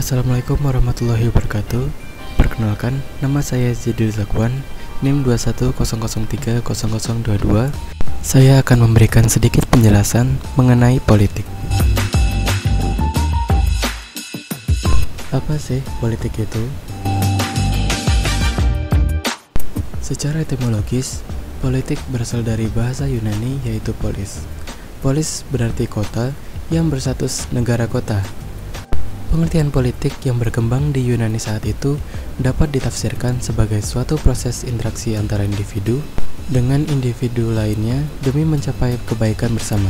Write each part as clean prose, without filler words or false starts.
Assalamualaikum warahmatullahi wabarakatuh. Perkenalkan, nama saya Zidil Zakwan, NIM 2100300022. Saya akan memberikan sedikit penjelasan mengenai politik. Apa sih politik itu? Secara etimologis, politik berasal dari bahasa Yunani yaitu polis. Polis berarti kota yang berstatus negara kota. Pengertian politik yang berkembang di Yunani saat itu dapat ditafsirkan sebagai suatu proses interaksi antara individu dengan individu lainnya demi mencapai kebaikan bersama.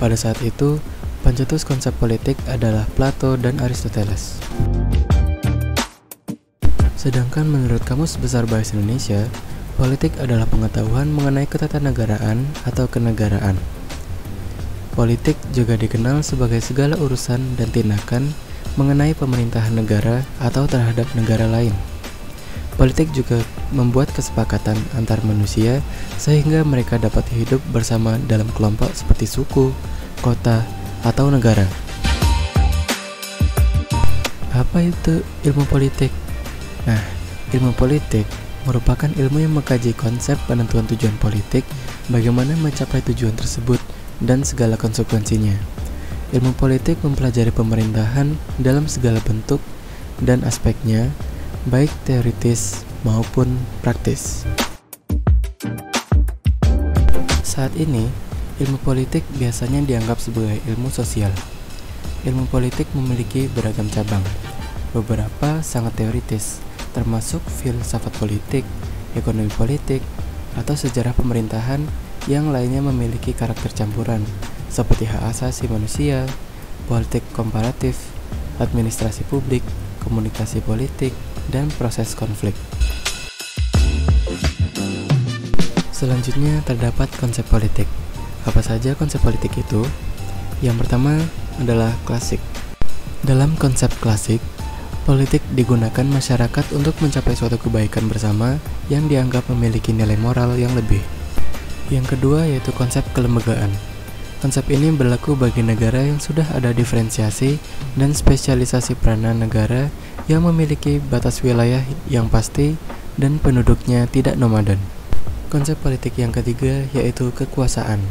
Pada saat itu, pencetus konsep politik adalah Plato dan Aristoteles. Sedangkan menurut Kamus Besar Bahasa Indonesia, politik adalah pengetahuan mengenai ketatanegaraan atau kenegaraan. Politik juga dikenal sebagai segala urusan dan tindakan mengenai pemerintahan negara atau terhadap negara lain. Politik juga membuat kesepakatan antar manusia sehingga mereka dapat hidup bersama dalam kelompok seperti suku, kota, atau negara. Apa itu ilmu politik? Nah, ilmu politik merupakan ilmu yang mengkaji konsep penentuan tujuan politik, bagaimana mencapai tujuan tersebut, dan segala konsekuensinya. Ilmu politik mempelajari pemerintahan dalam segala bentuk dan aspeknya, baik teoritis maupun praktis. Saat ini, ilmu politik biasanya dianggap sebagai ilmu sosial. Ilmu politik memiliki beragam cabang. Beberapa sangat teoritis, termasuk filsafat politik, ekonomi politik, atau sejarah pemerintahan. Yang lainnya memiliki karakter campuran, seperti hak asasi manusia, politik komparatif, administrasi publik, komunikasi politik, dan proses konflik. Selanjutnya terdapat konsep politik. Apa saja konsep politik itu? Yang pertama adalah klasik. Dalam konsep klasik, politik digunakan masyarakat untuk mencapai suatu kebaikan bersama yang dianggap memiliki nilai moral yang lebih. Yang kedua yaitu konsep kelembagaan. Konsep ini berlaku bagi negara yang sudah ada diferensiasi dan spesialisasi peranan negara yang memiliki batas wilayah yang pasti dan penduduknya tidak nomaden. Konsep politik yang ketiga yaitu kekuasaan.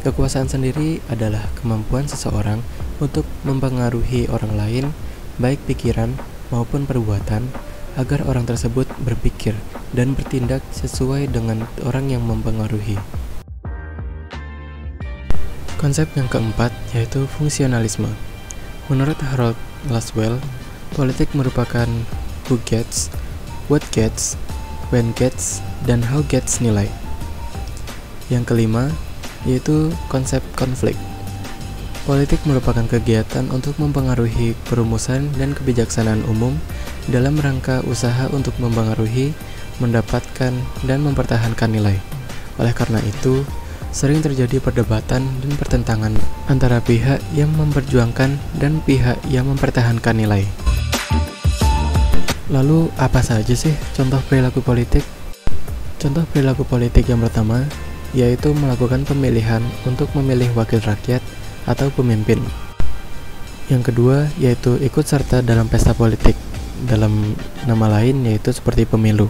Kekuasaan sendiri adalah kemampuan seseorang untuk mempengaruhi orang lain, baik pikiran maupun perbuatan, agar orang tersebut berpikir dan bertindak sesuai dengan orang yang mempengaruhi. Konsep yang keempat yaitu fungsionalisme. Menurut Harold Laswell, politik merupakan who gets, what gets, when gets, dan how gets nilai. Yang kelima yaitu konsep konflik. Politik merupakan kegiatan untuk mempengaruhi perumusan dan kebijaksanaan umum dalam rangka usaha untuk mempengaruhi, mendapatkan, dan mempertahankan nilai. Oleh karena itu, sering terjadi perdebatan dan pertentangan antara pihak yang memperjuangkan dan pihak yang mempertahankan nilai. Lalu, apa saja sih contoh perilaku politik? Contoh perilaku politik yang pertama yaitu melakukan pemilihan untuk memilih wakil rakyat atau pemimpin. Yang kedua yaitu ikut serta dalam pesta politik, dalam nama lain yaitu seperti pemilu.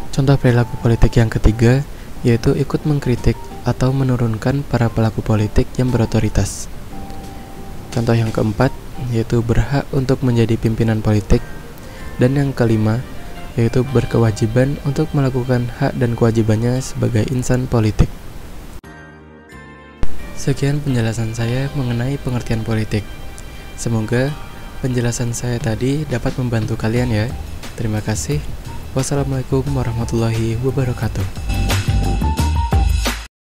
Contoh perilaku politik yang ketiga yaitu ikut mengkritik atau menurunkan para pelaku politik yang berotoritas. Contoh yang keempat yaitu berhak untuk menjadi pimpinan politik. Dan yang kelima yaitu berkewajiban untuk melakukan hak dan kewajibannya sebagai insan politik. Sekian penjelasan saya mengenai pengertian politik. Semoga penjelasan saya tadi dapat membantu kalian ya. Terima kasih. Wassalamualaikum warahmatullahi wabarakatuh.